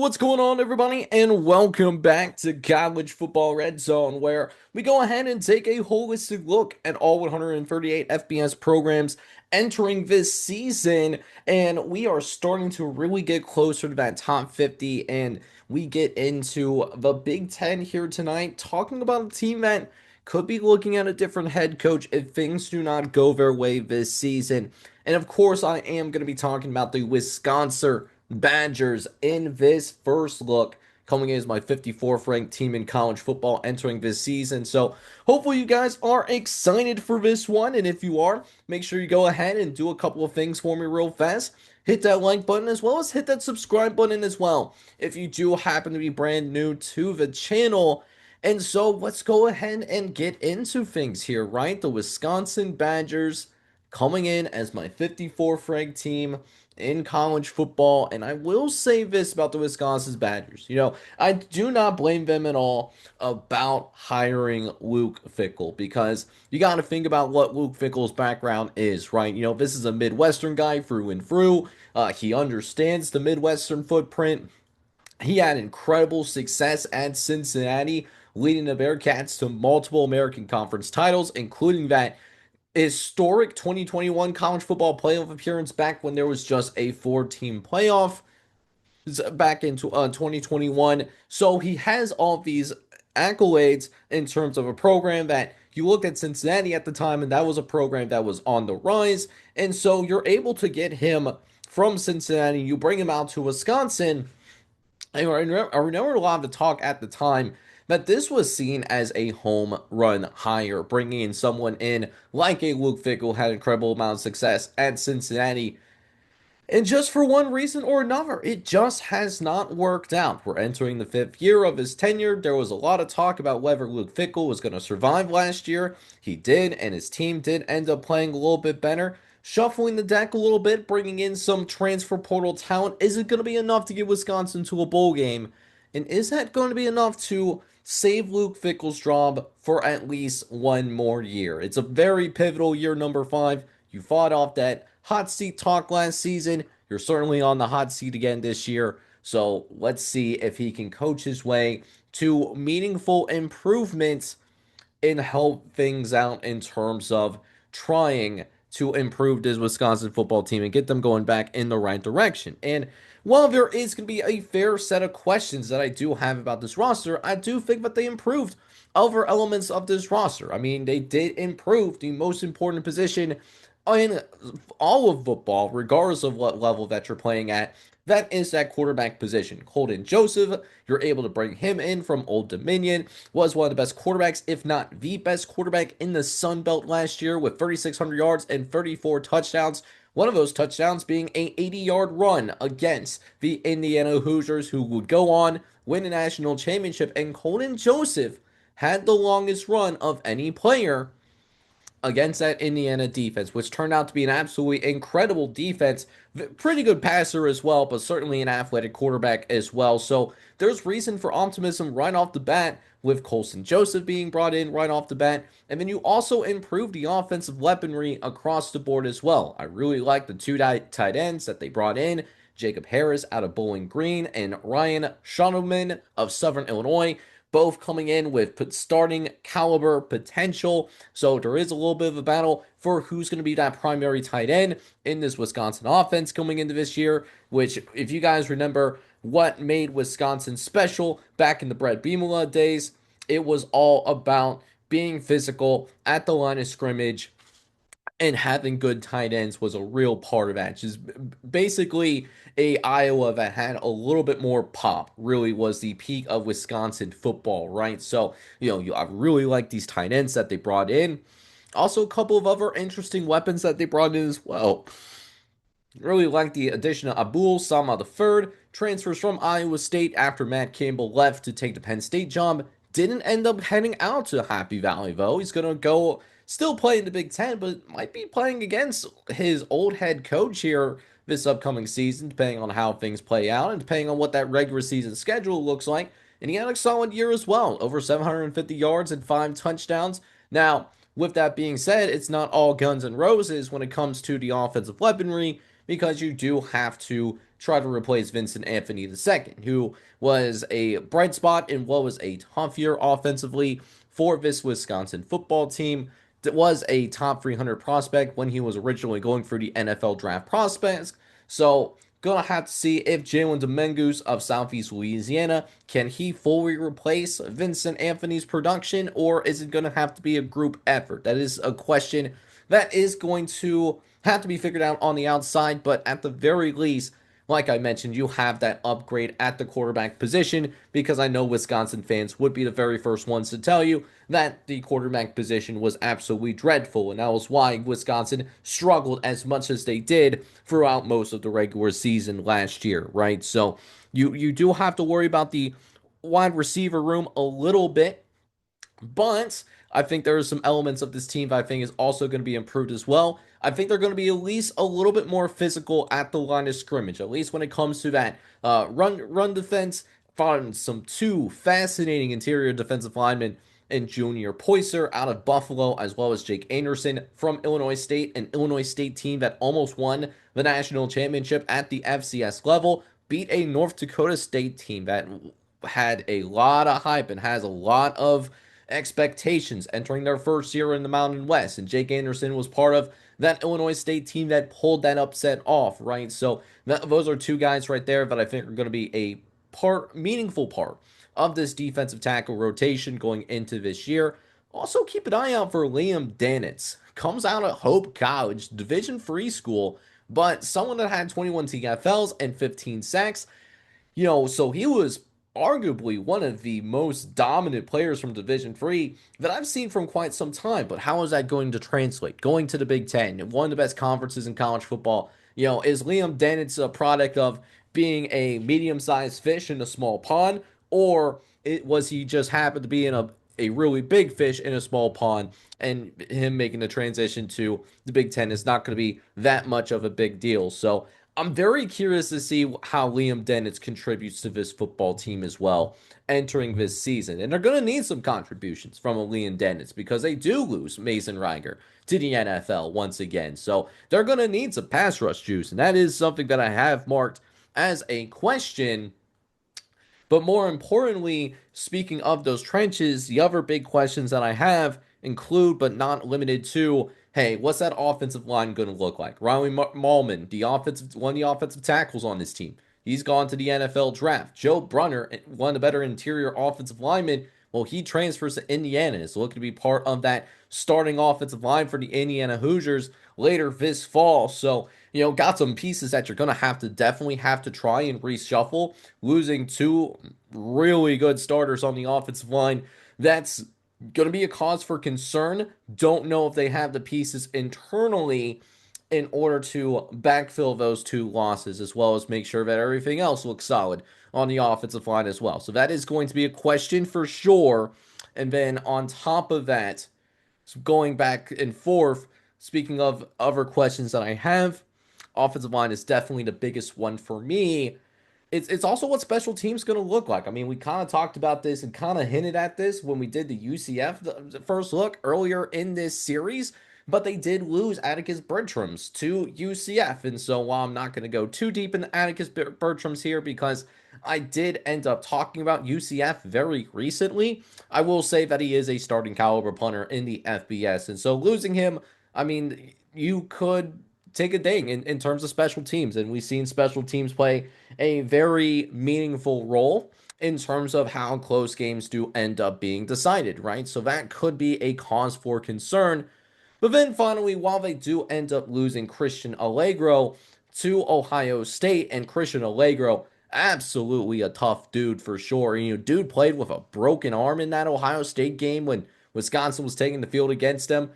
What's going on, everybody? And welcome back to College Football Red Zone, where we go ahead and take a holistic look at all 138 FBS programs entering this season. And we are starting to really get closer to that top 50. And we get into the Big Ten here tonight, talking about a team that could be looking at a different head coach if things do not go their way this season. And of course, I am going to be talking about the Wisconsin Badgers in this first look, coming in as my 54th ranked team in college football entering this season. So hopefully you guys are excited for this one. And if you are, make sure you go ahead and do a couple of things for me real fast. Hit that like button as well as hit that subscribe button as well if you do happen to be brand new to the channel. And so let's go ahead and get into things here, right? The Wisconsin Badgers coming in as my 54th ranked team in college football. And I will say this about the Wisconsin Badgers. I do not blame them at all about hiring Luke Fickell, because you got to think about what Luke Fickell's background is, right? This is a Midwestern guy through and through. He understands the Midwestern footprint. He had incredible success at Cincinnati, leading the Bearcats to multiple American Conference titles, including that historic 2021 college football playoff appearance back when there was just a four-team playoff back in 2021. So he has all these accolades in terms of a program that you looked at Cincinnati at the time, and that was a program that was on the rise. And so you're able to get him from Cincinnati, you bring him out to Wisconsin. I remember a lot of the talk at the time that this was seen as a home run hire, bringing in someone in like a Luke Fickell, had an incredible amount of success at Cincinnati. And just for one reason or another, it just has not worked out. We're entering the fifth year of his tenure. There was a lot of talk about whether Luke Fickell was going to survive last year. He did, and his team did end up playing a little bit better. Shuffling the deck a little bit, bringing in some transfer portal talent. Is it going to be enough to get Wisconsin to a bowl game? And is that going to be enough to save Luke Fickell's job for at least one more year? It's a very pivotal year, number 5. You fought off that hot seat talk last season. You're certainly on the hot seat again this year. So let's see if he can coach his way to meaningful improvements and help things out in terms of trying to improve this Wisconsin football team and get them going back in the right direction. And while there is going to be a fair set of questions that I do have about this roster, I do think that they improved other elements of this roster. I mean, they did improve the most important position in all of football, regardless of what level that you're playing at. That is that quarterback position. Colton Joseph, you're able to bring him in from Old Dominion, was one of the best quarterbacks, if not the best quarterback in the Sun Belt last year with 3,600 yards and 34 touchdowns. One of those touchdowns being a 80-yard run against the Indiana Hoosiers, who would go on, win a national championship. And Colton Joseph had the longest run of any player against that Indiana defense, which turned out to be an absolutely incredible defense. Pretty good passer as well, but certainly an athletic quarterback as well. So there's reason for optimism right off the bat with Colson Joseph being brought in right off the bat. And then you also improve the offensive weaponry across the board as well. I really like the two tight ends that they brought in. Jacob Harris out of Bowling Green and Ryan Schoneman of Southern Illinois, both coming in with starting caliber potential. So there is a little bit of a battle for who's going to be that primary tight end in this Wisconsin offense coming into this year, which, if you guys remember what made Wisconsin special back in the Brett Bielema days, it was all about being physical at the line of scrimmage, and having good tight ends was a real part of that. Just basically a Iowa that had a little bit more pop really was the peak of Wisconsin football, right? So, I really like these tight ends that they brought in. Also, a couple of other interesting weapons that they brought in as well. Really like the addition of Abdul Sama III, transfers from Iowa State after Matt Campbell left to take the Penn State job. Didn't end up heading out to Happy Valley, though. He's going to go still play in the Big Ten, but might be playing against his old head coach here this upcoming season, depending on how things play out and depending on what that regular season schedule looks like. And he had a solid year as well, over 750 yards and 5 touchdowns. Now, with that being said, it's not all guns and roses when it comes to the offensive weaponry, because you do have to try to replace Vincent Anthony II, who was a bright spot in what was a tough year offensively for this Wisconsin football team. That was a top 300 prospect when he was originally going for the NFL draft prospects. So, gonna have to see if Jalen Dominguez of Southeast Louisiana can he fully replace Vincent Anthony's production, or is it gonna have to be a group effort? That is a question that is going to have to be figured out on the outside, but at the very least, like I mentioned, you have that upgrade at the quarterback position because I know Wisconsin fans would be the very first ones to tell you that the quarterback position was absolutely dreadful, and that was why Wisconsin struggled as much as they did throughout most of the regular season last year, right? So you do have to worry about the wide receiver room a little bit, but I think there are some elements of this team that I think is also going to be improved as well. I think they're going to be at least a little bit more physical at the line of scrimmage, at least when it comes to that run defense. Found some two fascinating interior defensive linemen in Junior Poyser out of Buffalo, as well as Jake Anderson from Illinois State, an Illinois State team that almost won the national championship at the FCS level, beat a North Dakota State team that had a lot of hype and has a lot of expectations entering their first year in the Mountain West. And Jake Anderson was part of that Illinois State team that pulled that upset off, right? So those are two guys right there that I think are going to be a meaningful part of this defensive tackle rotation going into this year. Also, keep an eye out for Liam Danitz. Comes out of Hope College, Division Free school, but someone that had 21 TFLs and 15 sacks. So he was arguably one of the most dominant players from Division Three that I've seen from quite some time. But how is that going to translate? Going to the Big Ten, one of the best conferences in college football, is Liam Dennett a product of being a medium-sized fish in a small pond, or was he just happened to be in a really big fish in a small pond, and him making the transition to the Big Ten is not going to be that much of a big deal. So I'm very curious to see how Liam Dennett contributes to this football team as well entering this season. And they're going to need some contributions from a Liam Dennett because they do lose Mason Reiger to the NFL once again. So they're going to need some pass rush juice. And that is something that I have marked as a question. But more importantly, speaking of those trenches, the other big questions that I have include, but not limited to, hey, what's that offensive line going to look like? Riley Mahlman, one of the offensive tackles on this team, he's gone to the NFL draft. Joe Brunner, one of the better interior offensive linemen, well, he transfers to Indiana. Is looking to be part of that starting offensive line for the Indiana Hoosiers later this fall. So, got some pieces that you're going to definitely have to try and reshuffle. Losing two really good starters on the offensive line, that's going to be a cause for concern. Don't know if they have the pieces internally in order to backfill those two losses, as well as make sure that everything else looks solid on the offensive line as well. So that is going to be a question for sure. And then on top of that, going back and forth, speaking of other questions that I have, offensive line is definitely the biggest one for me. It's also what special teams going to look like. I mean, we kind of talked about this and kind of hinted at this when we did the UCF the first look earlier in this series, but they did lose Atticus Bertrams to UCF. And so while I'm not going to go too deep into Atticus Bertrams here because I did end up talking about UCF very recently, I will say that he is a starting caliber punter in the FBS. And so losing him, I mean, you could take a ding in terms of special teams. And we've seen special teams play a very meaningful role in terms of how close games do end up being decided, right? So that could be a cause for concern. But then finally, while they do end up losing Christian Allegro to Ohio State, and Christian Allegro, absolutely a tough dude for sure. Dude played with a broken arm in that Ohio State game when Wisconsin was taking the field against him.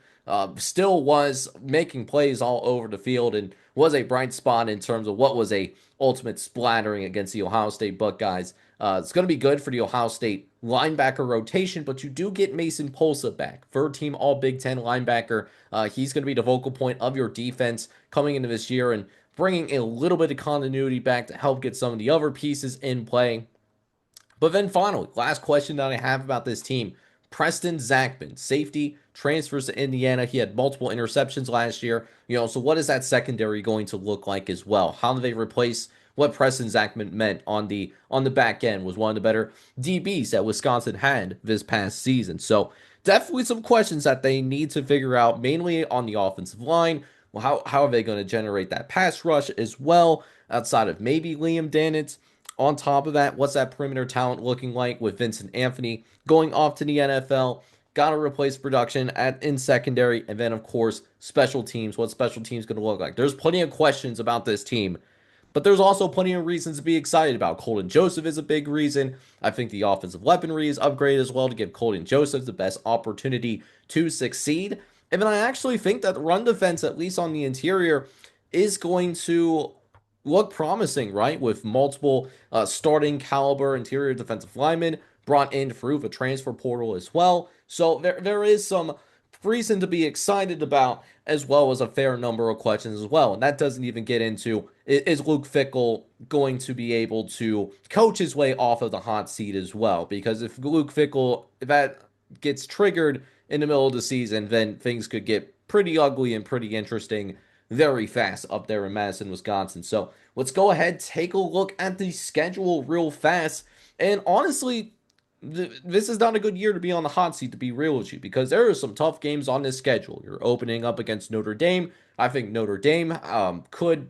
Still was making plays all over the field and was a bright spot in terms of what was a ultimate splattering against the Ohio State Buckeyes. It's going to be good for the Ohio State linebacker rotation, but you do get Mason Polsa back, third team All Big Ten linebacker. He's going to be the focal point of your defense coming into this year and bringing a little bit of continuity back to help get some of the other pieces in play. But then finally, last question that I have about this team. Preston Zachman, safety, transfers to Indiana. He had multiple interceptions last year. So what is that secondary going to look like as well? How do they replace what Preston Zachman meant on the back end, was one of the better DBs that Wisconsin had this past season. So definitely some questions that they need to figure out, mainly on the offensive line. Well, how are they going to generate that pass rush as well, outside of maybe Liam Dannitz? On top of that, what's that perimeter talent looking like with Vincent Anthony going off to the NFL? Got to replace production in secondary, and then of course special teams. What special teams going to look like? There's plenty of questions about this team, but there's also plenty of reasons to be excited about. Colton Joseph is a big reason. I think the offensive weaponry is upgraded as well to give Colton Joseph the best opportunity to succeed. And then I actually think that the run defense, at least on the interior, is going to look promising, right? With multiple starting caliber interior defensive linemen brought in through the transfer portal as well. So there is some reason to be excited about, as well as a fair number of questions as well. And that doesn't even get into, is Luke Fickell going to be able to coach his way off of the hot seat as well? Because if Luke Fickell, if that gets triggered in the middle of the season, then things could get pretty ugly and pretty interesting very fast up there in Madison, Wisconsin. So let's go ahead, take a look at the schedule real fast. And honestly, this is not a good year to be on the hot seat, to be real with you, because there are some tough games on this schedule. You're opening up against Notre Dame. I think Notre Dame could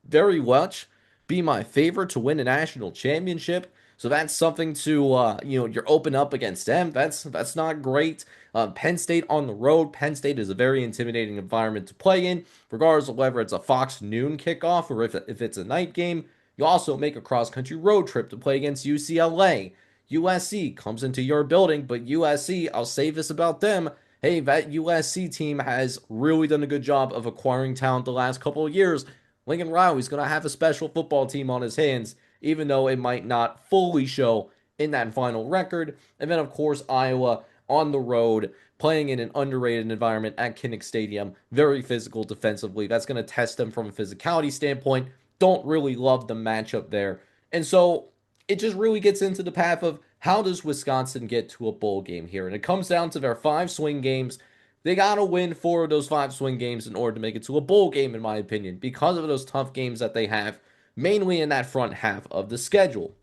very much be my favorite to win a national championship. So that's something to you're open up against them. That's not great. Penn State on the road. Penn State is a very intimidating environment to play in, regardless of whether it's a Fox noon kickoff or if it's a night game. You also make a cross country road trip to play against UCLA. USC comes into your building, but USC, I'll say this about them. Hey, that USC team has really done a good job of acquiring talent the last couple of years. Lincoln Riley's going to have a special football team on his hands, even though it might not fully show in that final record. And then, of course, Iowa on the road, playing in an underrated environment at Kinnick Stadium, very physical defensively. That's going to test them from a physicality standpoint. Don't really love the matchup there. And so it just really gets into the path of, how does Wisconsin get to a bowl game here? And it comes down to their 5 swing games. They got to win 4 of those 5 swing games in order to make it to a bowl game, in my opinion, because of those tough games that they have, mainly in that front half of the schedule.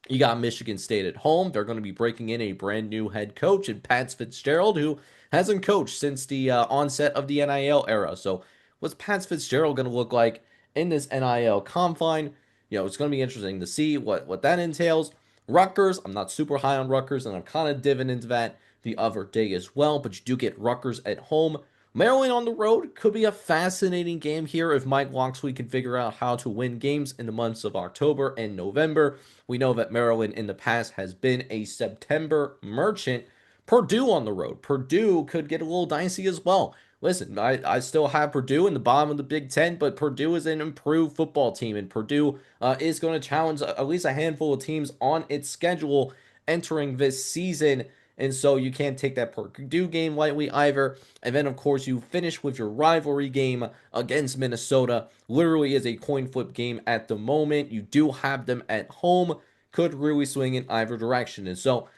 You got Michigan State at home. They're going to be breaking in a brand new head coach in Pat Fitzgerald, who hasn't coached since the onset of the NIL era. So, what's Pat Fitzgerald going to look like in this NIL confine? It's going to be interesting to see what that entails. Rutgers, I'm not super high on Rutgers, and I'm kind of diving into that the other day as well, but you do get Rutgers at home. Maryland on the road could be a fascinating game here if Mike Locksley can figure out how to win games in the months of October and November. We know that Maryland in the past has been a September merchant. Purdue on the road. Purdue could get a little dicey as well. Listen, I still have Purdue in the bottom of the Big Ten, but Purdue is an improved football team, and Purdue is going to challenge at least a handful of teams on its schedule entering this season. And so you can't take that Purdue game lightly either. And then, of course, you finish with your rivalry game against Minnesota. Literally is a coin flip game at the moment. You do have them at home. Could really swing in either direction. And so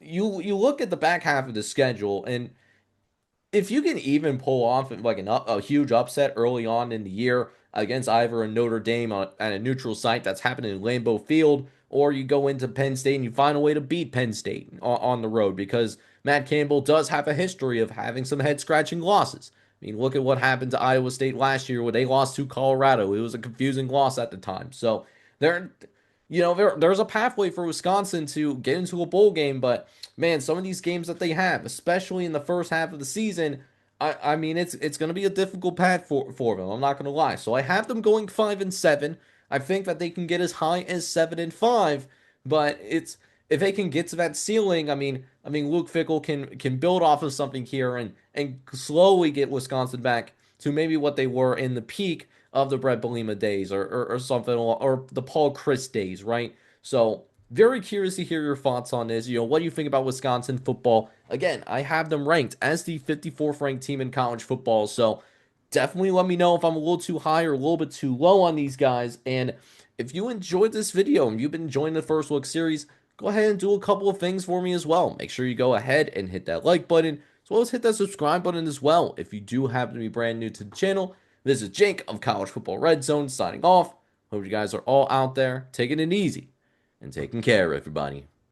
you look at the back half of the schedule, and if you can even pull off like a huge upset early on in the year against either a Notre Dame at a neutral site that's happening in Lambeau Field, or you go into Penn State and you find a way to beat Penn State on the road, because Matt Campbell does have a history of having some head scratching losses. I mean, look at what happened to Iowa State last year where they lost to Colorado. It was a confusing loss at the time. So there, there's a pathway for Wisconsin to get into a bowl game, but man, some of these games that they have, especially in the first half of the season, I mean, it's going to be a difficult path for them. I'm not going to lie. So I have them going 5-7. I think that they can get as high as 7-5, but if they can get to that ceiling, I mean, Luke Fickell can build off of something here and slowly get Wisconsin back to maybe what they were in the peak of the Brett Bielema days, or something, or the Paul Chryst days, right? So very curious to hear your thoughts on this. What do you think about Wisconsin football? Again, I have them ranked as the 54th ranked team in college football, so definitely let me know if I'm a little too high or a little bit too low on these guys. And if you enjoyed this video and you've been enjoying the First Look series, go ahead and do a couple of things for me as well. Make sure you go ahead and hit that like button, as well as hit that subscribe button as well if you do happen to be brand new to the channel. This is Jake of College Football Red Zone signing off. Hope you guys are all out there taking it easy and taking care, everybody.